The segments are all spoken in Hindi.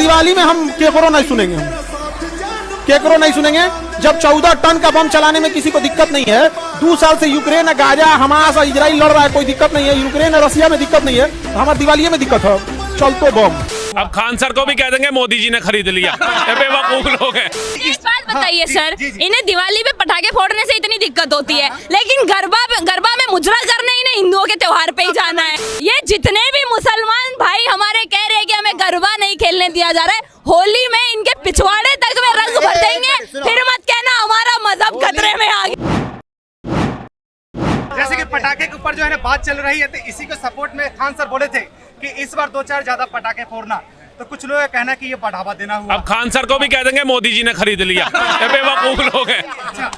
दिवाली में हम केकरो नहीं सुनेंगे, केकरो नहीं सुनेंगे। जब 14 टन का बम चलाने में किसी को दिक्कत नहीं है, 2 साल से यूक्रेन, गाजा, हमास और इजराइल लड़ रहा है, कोई दिक्कत नहीं है। यूक्रेन और रसिया में दिक्कत नहीं है, तो हमारे दिवाली में दिक्कत है। चलतो बम। अब खान सर को भी कह देंगे मोदी जी ने खरीद लिया, बेवकूफ लोग हैं। एक बात बताइए सर, इन्हें दिवाली पे पटाखे फोड़ने से इतनी दिक्कत होती है, लेकिन गरबा में मुजरा करना ही नहीं, हिंदुओं के त्योहार पे ही जाना है। ये जितने भी मुसलमान भाई हमारे कह रहे हैं कि हमें गरबा नहीं खेलने दिया जा रहा है, होली में इनके पिछवाड़े तक में रंग भर देंगे, फिर मत कहना हमारा मजहब खतरे में आ गया। जैसे कि पटाखे के ऊपर जो है ना बात चल रही है, तो इसी के सपोर्ट में खान सर बोले थे कि इस बार 2-4 ज्यादा पटाखे फोड़ना, तो कुछ लोग का कहना कि ये बढ़ावा देना हुआ। अब खान सर को भी कह देंगे मोदी जी ने खरीद लिया, बेवकूफ लोग हैं,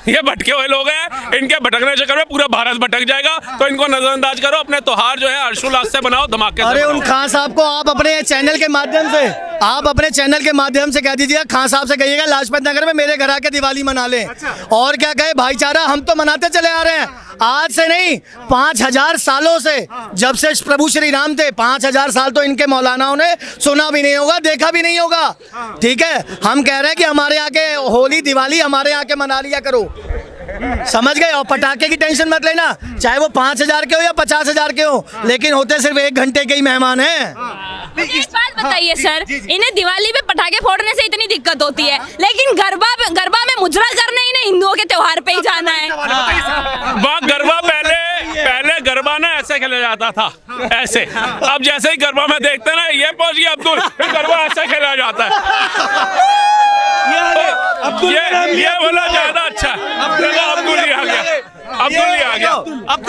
ये भटके हुए लोग हैं। इनके भटकने के चक्कर में पूरा भारत भटक जाएगा, तो इनको नजरअंदाज करो। अपने त्योहार जो है हर्षोल्लास से बनाओ, धमाके से अरे बनाओ। उन खान साहब को आप अपने चैनल के माध्यम से कह दीजिएगा, खान साहब से कहिएगा लाजपत नगर में मेरे घर आके दिवाली मना लें। और क्या कहे, भाईचारा हम तो मनाते चले आ रहे हैं, आज से नहीं 5000 सालों से, जब से प्रभु श्री राम थे। 5000 साल तो इनके मौलानाओं ने सुना भी नहीं होगा, देखा भी नहीं होगा। ठीक है, हम कह रहे हैं कि हमारे यहाँ के होली दिवाली हमारे यहाँ के मना लिया करो, समझ गए। और पटाखे की टेंशन मत लेना, चाहे वो 5000 के हो या 50,000 के हो, लेकिन होते सिर्फ 1 घंटे के ही मेहमान हैं। एक बात बताइए सर, इन्हें दिवाली पे पटाखे फोड़ने से इतनी दिक्कत होती है, लेकिन गरबा में मुजरा करना ही नहीं, हिंदुओं के त्योहार पे ही जाना है। वहाँ गरबा पहले गरबा ना ऐसे खेला जाता था, ऐसे। अब जैसे ही गरबा में देखते ना ये पहुंच गया अब्दुल, फिर गरबा ऐसे खेला जाता है। ये बोला ज्यादा अच्छा, अब्दुल ही आ गया, अब्दुल ही आ गया।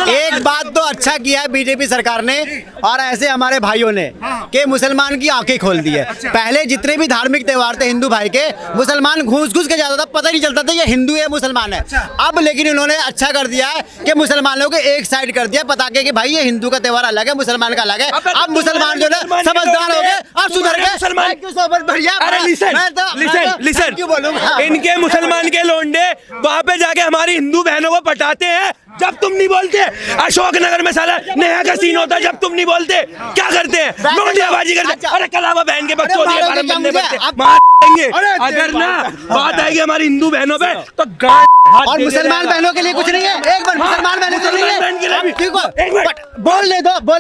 एक बात तो अच्छा किया है बीजेपी सरकार ने और ऐसे हमारे भाइयों ने कि मुसलमान की आंखें खोल दी है। पहले जितने भी धार्मिक त्योहार थे हिंदू भाई के, मुसलमान घुस के जाता था, पता नहीं चलता था ये हिंदू है मुसलमान है। अब लेकिन इन्होंने अच्छा कर दिया है कि मुसलमानों को एक साइड कर दिया, पटाखे कि भाई ये हिंदू का त्योहार अलग है, मुसलमान का अलग है। अब मुसलमान जो है समझदार हो गए और सुधर गए। इनके मुसलमान के लोंडे वहाँ पे जाके हमारी हिंदू बहनों को पटाते हैं जब तुम नहीं बोलते। अशोकनगर में साला नया का सीन होता है जब तुम नहीं बोलते, क्या करते हैं? लोंडियाबाजी करते हैं। अरे कलावा बहन के बच्चों अगर ना बात आएगी हमारी हिंदू बहनों पे तो और मुसलमान बहनों के लिए कुछ नहीं है। एक बार मुसलमान बहनों के लिए बोल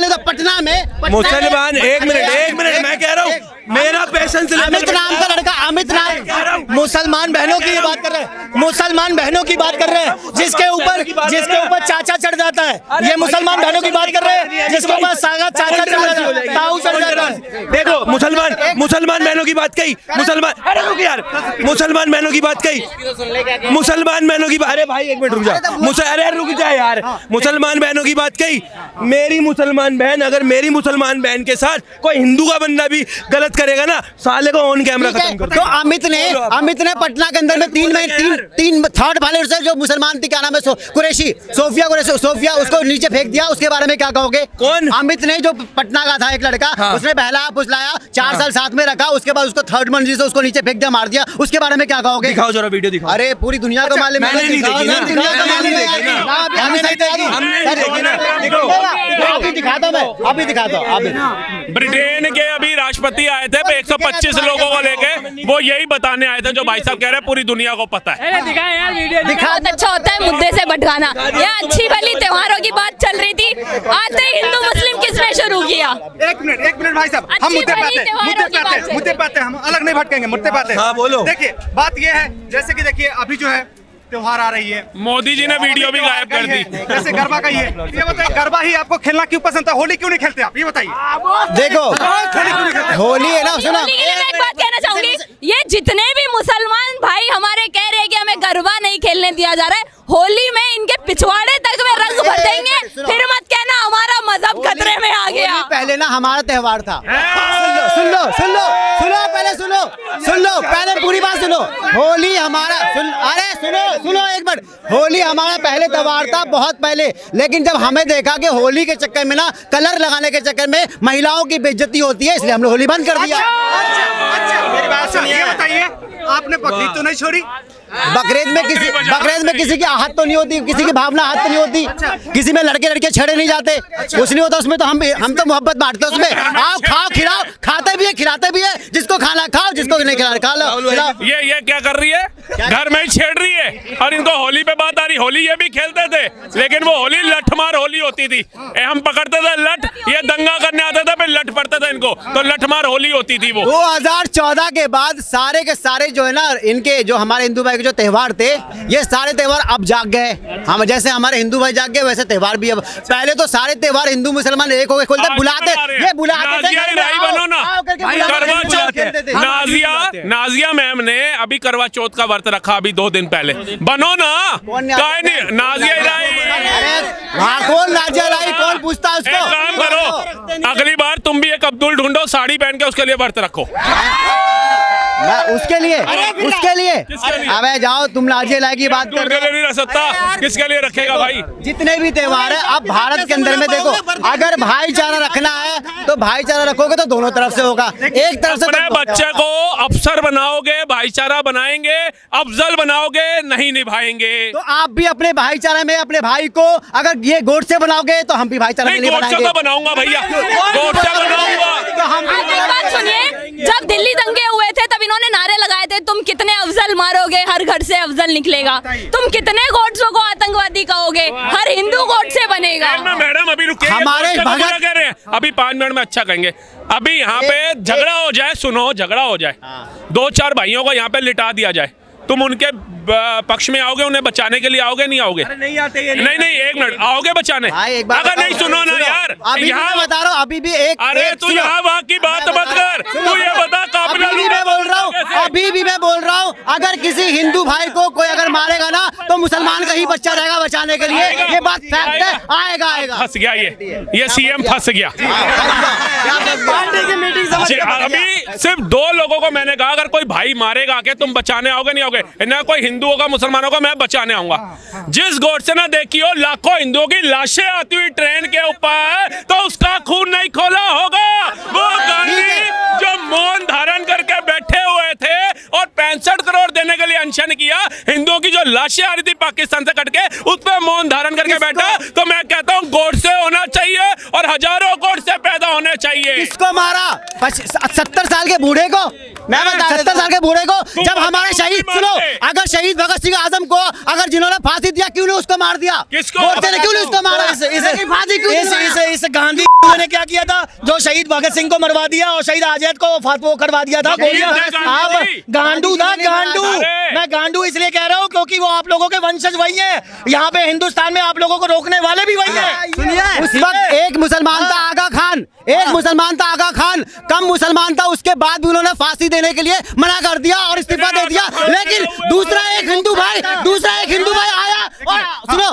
दो पटना में मुसलमान। एक मिनट मैं कह रहा हूँ, मेरा पेशेंस। अमित नाम का लड़का, अमित नाम, मुसलमान बहनों की बात कर रहे हैं, मुसलमान बहनों की बात कर रहे हैं, जिसके ऊपर चाचा चढ़ जाता है। ये मुसलमान बहनों की बात कर रहे हैं जिसके ऊपर सागा चाचा चढ़ जाता है, ताऊ चढ़ जाता है। देखो मुसलमान बहनों की बात कही, अरे रुक यार, मुसलमान बहनों की बात कही, मुसलमान बहनों की बात। अरे भाई एक मिनट रुक जा, अरे रुक जा यार। मुसलमान बहनों की बात कही, मेरी मुसलमान बहन, अगर मेरी मुसलमान बहन के साथ कोई हिंदू का बंदा भी गलत करेगा ना, साले को ऑन कैमरा खत्म कर दो। तो अमित ने पटना के अंदर में 3 थर्ड वाले से जो मुसलमान थी, क्या नाम है, कुरैशी, सोफिया, उसको नीचे फेंक दिया। उसके बारे में क्या कहोगे? कौन? अमित ने, जो पटना का था एक लड़का, उसने बहलाया फुसलाया, 4 साल साथ में रखा, उसके बाद उसको 3rd मंजिल से उसको नीचे फेंक दिया, मार दिया। उसके बारे में क्या कहोगे? दिखाओ जरा वीडियो दिखाओ। अरे पूरी दुनिया को मालूम है, अभी दिखाता हूँ। ब्रिटेन के अभी राष्ट्रपति आए थे 125 लोगों को लेके, वो यही बताने आए थे जो भाई साहब कह रहे हैं पूरी दुनिया को पता है। बहुत अच्छा होता है मुद्दे से भटकाना। यह अच्छी भली त्योहारों की बात चल रही थी, आते ही हिंदू मुस्लिम किसने शुरू किया? एक मिनट भाई साहब, हम मुद्दे पे आते हैं, हम अलग नहीं भटकेंगे, मुद्दे पे आते हैं। हाँ बोलो। देखिए बात ये है, जैसे कि देखिए अभी जो है त्योहार आ रही है, मोदी जी ने वीडियो भी गायब कर दी। जैसे गरबा का ही है, ये बताइए गरबा ही आपको खेलना क्यों पसंद था, होली क्यों नहीं खेलते आप, ये बताइए। देखो होली है ना, सुनो, मैं एक बात कहना चाहूंगी, ये जितने भी मुसलमान भाई हमारे कह रहे हैं कि हमें गरबा नहीं खेलने दिया जा रहा है, होली में इनके पिछवाड़े तक में रंग भर देंगे, फिर मत कहना हमारा मजहब खतरे में आ गया। पहले ना हमारा त्योहार था। सुन लो पहले पूरी बात सुनो। होली हमारा सुनो एक बार, होली हमारा पहले त्योहार था, बहुत पहले। लेकिन जब हमें देखा कि होली के चक्कर में ना, कलर लगाने के चक्कर में महिलाओं की बेइज्जती होती है, इसलिए हमने होली बंद कर दिया। अच्छा मेरी बात सुनिए, ये बताइए आपने बकरीद तो नहीं छोड़ी? बकरीद में किसी की आहत तो नहीं होती, किसी की भावना आहत तो नहीं होती, किसी में लड़के लड़के छेड़े नहीं जाते, कुछ नहीं होता उसमें। तो हम तो मोहब्बत बांटते हैं उसमें। आओ खाओ खिलाओ, खाते भी है खिलाते भी है, जिसको खाना खाओ, जिसको नहीं खिलाना खा लो। ये क्या कर रही है, घर में ही छेड़ रही है। और इनको होली पे बात आ रही, होली ये भी खेलते थे, लेकिन वो होली लठमार होली होती थी। हम पकड़ते थे लठ, ये दंगा करने आते थे, फिर लठ पड़ते थे इनको, तो लठमार होली होती थी वो। 2014 के बाद सारे के सारे जो है ना, इनके जो हमारे हिंदू भाई के जो त्योहार थे, ये सारे त्योहार अब जाग गए। हम जैसे हमारे हिंदू भाई जाग गए, वैसे त्योहार भी अब। पहले तो सारे त्योहार हिंदू मुसलमान एक हो गए, बुलाते थे। नाजिया मैम ने अभी करवा चौथ का व्रत रखा, अभी 2 दिन पहले। बनो ना, नाजिया कौन नाजिया लाई, कौन पूछता उसको? एक काम करो, अगली बार तुम भी एक अब्दुल ढूंढो, साड़ी पहन के उसके लिए व्रत रखो। उसके लिए अबे जाओ, तुम नाजिया लाई की बात कर रहे हो। नहीं रह सकता, किसके लिए रखेगा भाई? जितने भी त्योहार है अब भारत के अंदर में देखो, अगर भाईचारा रखना है तो भाईचारा रखोगे तो दोनों तरफ से होगा। एक तरफ से अपने बच्चे को अफसर बनाओगे, भाईचारा बनाएंगे, अफजल बनाओगे, नहीं निभाएंगे। तो आप भी अपने भाईचारे में अपने भाई को अगर ये गोट से बनाओगे तो हम भी भाईचारा में नहीं बनाएंगे। तो बनाऊंगा भैया, गोट से बनाऊंगा। तो हम एक बात सुनिए, जब दिल्ली दंगे हुए थे तब इन्होंने नारे लगाए थे, तुम कितने अफजल मारोगे, हर घर से अफजल निकलेगा। तुम कितने गोट्सों को आतंकवादी कहोगे, हर हिंदू गोट से बनेगा। मैडम अभी रुकिए, हमारे भगत कह रहे हैं, अभी 5 मिनट में अच्छा कहेंगे। अभी यहाँ पे झगड़ा हो जाए, सुनो, झगड़ा हो जाए, 2-4 भाइयों को यहाँ पे लिटा दिया जाए, तुम उनके पक्ष में आओगे, उन्हें बचाने के लिए आओगे, नहीं आओगे? अरे नहीं आते ये नहीं, 1 मिनट, आओगे बचाने? अगर नहीं, सुनो ना यार, यहाँ बता रहा हूँ, अभी भी एक, अरे तू यहाँ वहाँ की बात मत कर, तू ये बता काबिल। अभी भी मैं बोल रहा हूँ, अगर किसी हिंदू भाई को कोई अगर मारेगा ना तो मुसलमान का ही बच्चा रहेगा बचाने के लिए। ये बात फैक्ट है, आएगा। फंस गया ये सीएम फंस गया। अभी सिर्फ 2 लोगों को मैंने कहा, अगर कोई भाई मारेगा के तुम बचाने आओगे, नहीं आओगे? ना कोई हिंदू होगा, मुसलमानों को मैं बचाने आऊंगा। जिस गोट से ना देखियो लाखों हिंदुओं की लाशें आती हुई ट्रेन के ऊपर, तो उसका खून नहीं खोला होगा। वो गांधी जो मौन धारण करके बैठे हुए थे और 65 करोड़ देने के लिए अनशन किया, हिंदुओं की जो लाशें आ रही थी पाकिस्तान से कट के, उस पर मौन धारण करके बैठा। तो मैं कहता हूँ गोट से होना चाहिए और हजारों गोट से पैदा होने चाहिए। किसको मारा? 70 साल के बूढ़े को, मैं बता 70 साल के बूढ़े को, जब हमारे शहीद, सुनो, अगर शहीद भगत सिंह आजम को अगर जिन्होंने फांसी दिया, क्यों नहीं उसको मार दिया? किसको? गोडसे ने क्यों नहीं उसको मारा? फांसी क्यों नहीं? इस गांधी ने क्या किया था, जो शहीद भगत सिंह को मरवा दिया और शहीद आजाद को वो करवा दिया था। आप गांडू था, गांडू। मैं गांडू इसलिए कह रहा हूँ क्योंकि वो आप लोगों के वंशज वही हैं। यहाँ पे हिंदुस्तान में आप लोगों को रोकने वाले भी वही हैं। सुनिए, उस वक्त एक मुसलमान था आगा खान, कम मुसलमान था, उसके बाद भी उन्होंने फांसी देने के लिए मना कर दिया और इस्तीफा दे दिया। लेकिन दूसरा एक हिंदू भाई आया और सुनो,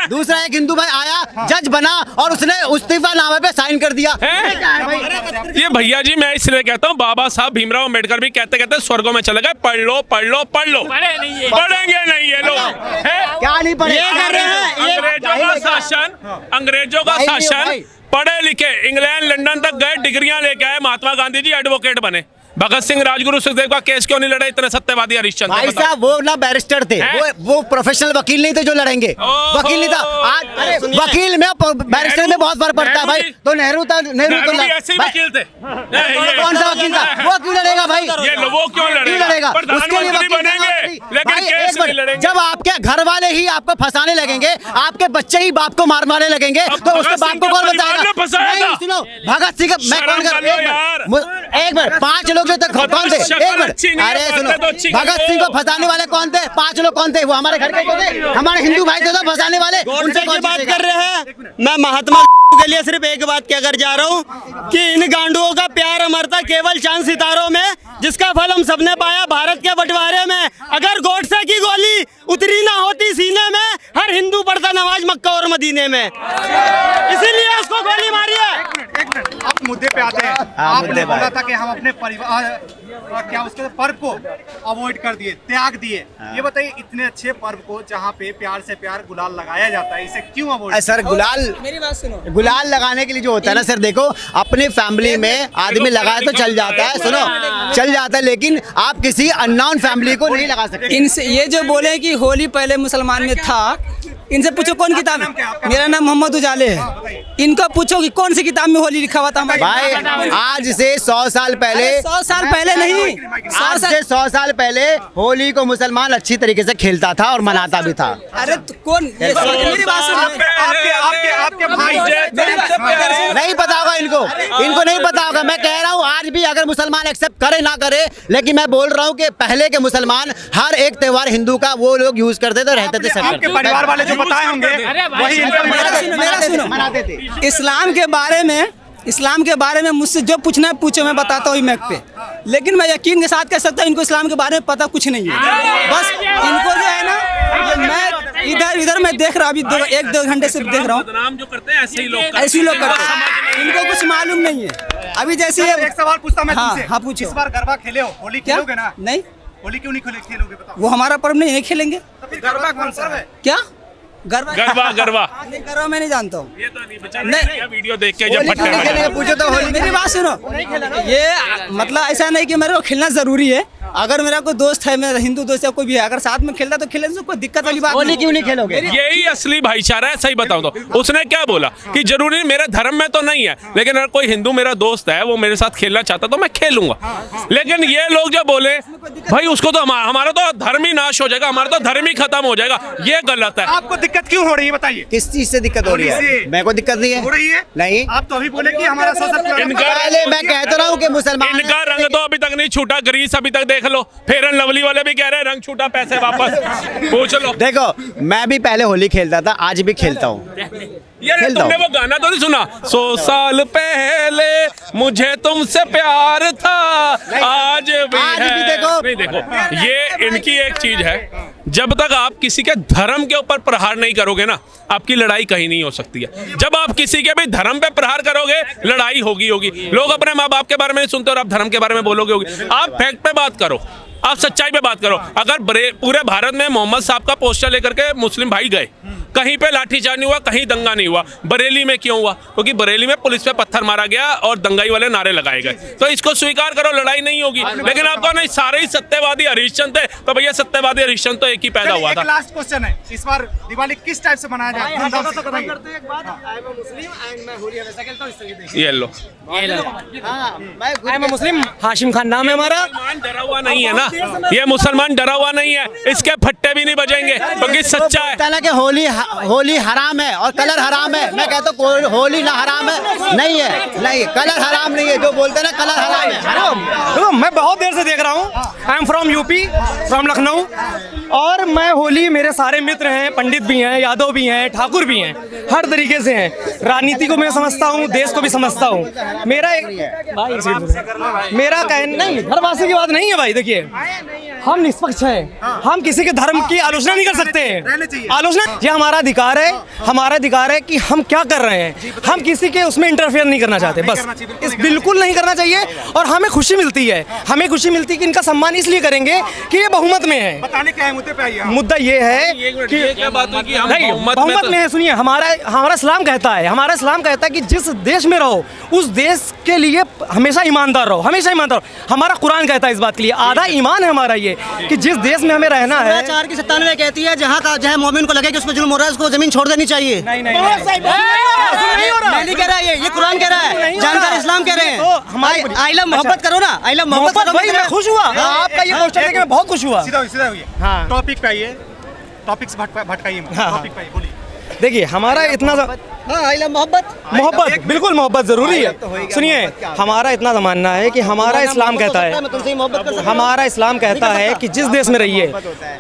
दूसरा एक हिंदू भाई आया, जज बना और उसने इस्तीफा नामे पे साइन कर दिया। ये भैया जी, मैं इसलिए कहता हूँ, बाबा साहब भीमराव अम्बेडकर भी कहते स्वर्गों में चले गए, पढ़ लो। पढ़ेंगे नहीं ये लोग, क्या नहीं पढ़े? अंग्रेजों का शासन, पढ़े लिखे, इंग्लैंड लंदन तक गए, डिग्रियां लेके आए। महात्मा गांधी जी एडवोकेट बने। भगत सिंह, राजगुरु सुखदेव का केस क्यों नहीं लड़े? इतने सत्यवादी हरिश्चंद्र। भाई साहब, वो ना बैरिस्टर थे, वो प्रोफेशनल वकील नहीं थे जो लड़ेंगे। वकील नहीं था। आज वकील में बैरिस्टर में बहुत फर्क पड़ता है भाई। तो नेहरू तो वकील थे। कौन सा वकील था? वो क्यों लड़ेगा भाई? वो क्यों लड़ेगा? प्रधानमंत्री बनेंगे, लेकिन केस नहीं लड़ेंगे। जब आपके घर वाले ही आपको फंसाने लगेंगे, आपके बच्चे ही बाप को मारने लगेंगे, तो उसके बाप को कौन बचाएगा? सुनो, भगत सिंह मैं कौन कर, एक मिनट, 5 लोग तक कौन थे? एक मिनट, अरे सुनो, भगत सिंह को फंसाने वाले कौन थे? 5 लोग कौन थे? वो हमारे घर के थे, हमारे हिंदू भाई थे फंसाने वाले। उनसे की बात कर रहे हैं। मैं महात्मा के लिए सिर्फ एक बात क्या कर जा रहा हूँ कि इन गांडुओं का प्यार अमरता केवल चांद सितारों में, जिसका फल हम सबने पाया भारत के बंटवारे में। अगर गोडसे की गोली उतरी ना होती सीने में, हर हिंदू पढ़ता नमाज मक्का और मदीने में, इसीलिए उसको गोली मारी है। अब मुद्दे पे आते हैं। आपने बोला था कि हम अपने परिवार क्या उसके पर्व को अवॉइड कर दिए, त्याग दिए। ये बताइए, इतने अच्छे पर्व को जहाँ पे प्यार से प्यार गुलाल लगाया जाता है, इसे क्यों अवॉइड? सर गुलाल लगाने के लिए जो होता है ना सर, देखो अपनी फैमिली में आदमी लगाए तो चल जाता है, सुनो चल जाता है, लेकिन आप किसी अननोन फैमिली को नहीं लगा सकते। इनसे ये जो बोले कि होली पहले मुसलमान में था, इनसे पूछो कौन किताब है। मेरा नाम मोहम्मद उजाले है, इनको पूछो कि कौन सी किताब में होली लिखा हुआ था हमारे भाई आज से 100 साल पहले, 100 साल पहले नहीं, आज से 100 साल पहले होली को मुसलमान अच्छी तरीके से खेलता था और मनाता भी था। अरे तो कौन, मेरी बात सुनो। आपके भाई नहीं पता होगा इनको, इनको नहीं पता होगा। मैं कह रहा हूँ आज भी अगर मुसलमान एक्सेप्ट करे ना करे, लेकिन मैं बोल रहा हूँ कि पहले के मुसलमान हर एक त्योहार हिंदू का वो लोग यूज करते थे, रहते थे। आपके परिवार वाले जो बताए होंगे वही मेरा सुनो, मनाते थे। इस्लाम के बारे में मुझसे जो पूछना है पूछो, मैं बताता हूँ मैक पे। लेकिन मैं यकीन के साथ कह सकता हूँ इनको इस्लाम के बारे में पता कुछ नहीं है। बस इनको जो है ना, ये मैं इधर मैं देख रहा हूँ, अभी 1-2 घंटे से देख रहा हूँ, बदनाम जो करते हैं ऐसे ही लोग करते हैं, इनको कुछ मालूम नहीं है। अभी जैसे एक सवाल पूछता मैं तुमसे। हाँ पूछो। इस बार गरबा खेले हो, होली खेलोगे ना? नहीं, होली क्यों नहीं खेलोगे बताओ? वो हमारा पर्व नहीं खेलेंगे। तो फिर गरबा कौन सा है? क्या गरबा गरबा गरबा मैं नहीं जानता हूँ। ये तो नहीं बेचारा वीडियो देख के जब फटने खेलेंगे पूछो तो होली। मेरी बात सुनो, ये मतलब ऐसा नहीं कि मेरे को खेलना जरूरी है। अगर मेरा कोई दोस्त है, मेरा हिंदू दोस्त या कोई भी है, अगर साथ में खेलता तो खेलने से कोई दिक्कत वाली बात होली क्यों नहीं खेलोगे? यही असली भाईचारा है। सही बताऊं तो उसने क्या बोला कि जरूरी मेरे धर्म में तो नहीं है, लेकिन अगर कोई हिंदू मेरा दोस्त है वो मेरे साथ खेलना चाहता तो मैं खेलूंगा। लेकिन ये लोग जो बोले भाई उसको तो हमारा तो धर्म ही नाश हो जाएगा, हमारा तो धर्म ही खत्म हो जाएगा, ये गलत है। आपको दिक्कत क्यों हो रही है बताइए? किस चीज से दिक्कत हो रही है? मेरे को दिक्कत नहीं है। हो रही है? नहीं, आप तो अभी बोले कि हमारा पहले मैं कहता रहा हूँ कि मुसलमान इनका रंग तो अभी तक नहीं छूटा, ग्रीस अभी तक देख लो, फेयर लवली वाले भी कह रहे हैं रंग छूटा, पैसे वापस पूछ लो। देखो मैं भी पहले होली खेलता था, आज भी खेलता हूँ। यार तुमने वो गाना तो नहीं सुना, 100 साल पहले मुझे तुमसे प्यार था, आज भी है। देखो ये इनकी एक चीज है, जब तक आप किसी के धर्म के ऊपर प्रहार नहीं करोगे ना, आपकी लड़ाई कहीं नहीं हो सकती है। जब आप किसी के भी धर्म पे प्रहार करोगे, लड़ाई होगी। लोग अपने माँ बाप के बारे में नहीं सुनते और आप धर्म के बारे में बोलोगे होगी। आप फैक्ट पे बात करो, आप सच्चाई पे बात करो। अगर पूरे भारत में मोहम्मद साहब का पोस्टर लेकर के मुस्लिम भाई गए, कहीं पे लाठीचार्ज नहीं हुआ, कहीं दंगा नहीं हुआ, बरेली में क्यों हुआ? क्योंकि बरेली में पुलिस पे पत्थर मारा गया और दंगाई वाले नारे लगाए गए। तो इसको स्वीकार करो, लड़ाई नहीं होगी। लेकिन आपको नहीं, सारे ही सत्यवादी हरिश्चंद्र थे, तो भैया सत्यवादी हरिश्चंद्र तो एक ही पैदा हुआ था। लास्ट क्वेश्चन है, इस बार दिवाली किस टाइप से मनाया जाए? ये लो, मुस्लिम हाशिम खान नाम है हमारा। डरा हुआ नहीं है ना, ये मुसलमान डरा हुआ नहीं है, इसके फट्टे भी नहीं बजेंगे क्योंकि सच्चा है। कि होली हराम है और कलर हराम है। मैं कहता हूँ होली ना हराम है, नहीं है, नहीं कलर हराम नहीं है। जो बोलते हैं ना कलर हराम है। मैं बहुत देर से देख रहा हूँ। I am from UP, from Lucknow, और मैं होली, मेरे सारे मित्र हैं, पंडित भी हैं, यादव भी हैं, ठाकुर भी हैं, हर तरीके से हैं। राजनीति को मैं समझता हूँ, देश को भी समझता हूँ। मेरा कहना नहीं, घरवासी की बात नहीं है भाई। देखिए हम निष्पक्ष हैं, हम किसी के धर्म की आलोचना नहीं कर सकते हैं। आलोचना ये हमारा अधिकार है, हमारा अधिकार है कि हम क्या कर रहे हैं। हम किसी के उसमें इंटरफेयर नहीं करना चाहते, बस इस बिल्कुल नहीं करना चाहिए। और हमें खुशी मिलती है, हमें खुशी मिलती है कि इनका सम्मान इसलिए करेंगे कि ये बहुमत में है। बताने क्या है मुद्दे पे आइए। मुद्दा ये है कि क्या बात हुई कि हम नहीं, बहुमत में है। सुनिए, हमारा इस्लाम कहता है, हमारा इस्लाम कहता है कि जिस देश में रहो उस देश के लिए हमेशा ईमानदार रहो, हमेशा ईमानदार रहो। हमारा कुरान कहता है इस बात के लिए, आधा ईमान है हमारा ये कि जिस देश में हमें रहना है। 4 की 97 कहती है जहाँ मोमिन को लगे कि उसको जुल्म हो रहा है उसको जमीन छोड़ देनी चाहिए। नहीं, मैं नहीं कह रहा है, ये कुरान कह रहा है, जानकार इस्लाम कह रहे हैं। तो हमारी आइलम मोहब्बत करो ना, आइलम मोहब्बत करो। भाई मैं खुश हुआ, आपका ये पोस्टर देख के मैं बहुत खुश हुआ। सीधा हुई। हाँ। टॉपिक पे आइए, टॉपिक से भटकाइए। टॉपिक पे आइए, बोलिए। देखिए हमारा इतना मोहब्बत बिल्कुल मोहब्बत जरूरी है। सुनिए, हमारा इतना मानना है कि हमारा इस्लाम कहता है, हमारा इस्लाम कहता है कि जिस देश में रहिए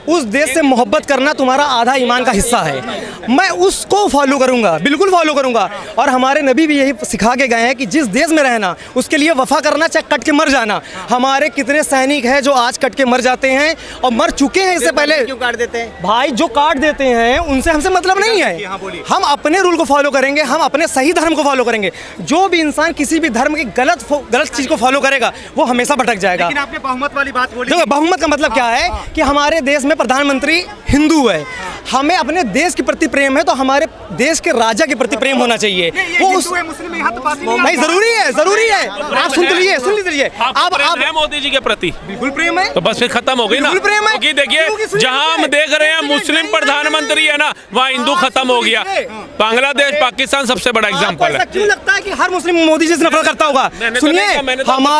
उस देश से मोहब्बत करना तुम्हारा आधा ईमान का हिस्सा है। मैं उसको फॉलो करूंगा, बिल्कुल फॉलो करूंगा। और हमारे नबी भी यही सिखा के गए हैं कि जिस देश में रहना उसके लिए वफा करना, चाहे कट के मर जाना। हमारे कितने सैनिक हैं जो आज कट के मर जाते हैं और मर चुके हैं इससे पहले। क्यों काट देते हैं भाई जो काट देते हैं उनसे हमसे मतलब नहीं है, हम अपने रूल को फॉलो फॉलो करेंगे, हम अपने सही धर्म को फॉलो करेंगे। जो भी इंसान किसी भी धर्म की गलत चीज को फॉलो करेगा वो हमेशा भटक जाएगा। लेकिन आपने बहुमत वाली बात बोली। देखो बहुमत का मतलब क्या है कि हमारे देश में प्रधानमंत्री हिंदू है, हमें अपने देश के प्रति प्रेम है तो हमारे देश के राजा के प्रति प्रेम होना चाहिए। वो उस मुस्लिम यहाँ तो बात नहीं, जरूरी है, जरूरी है। आप सुन लीजिए आप है मोदी जी के प्रति बिल्कुल प्रेम है तो बस फिर खत्म हो गई ना। बिल्कुल प्रेम है। क्योंकि देखिए जहां हम देख रहे हैं मुस्लिम प्रधानमंत्री है ना, वहाँ हिंदू खत्म हो गया। बांग्लादेश पाकिस्तान सबसे बड़ा एग्जाम्पल है। क्यों लगता है कि हर मुस्लिम मोदी जी से नफरत करता होगा? सुनिए,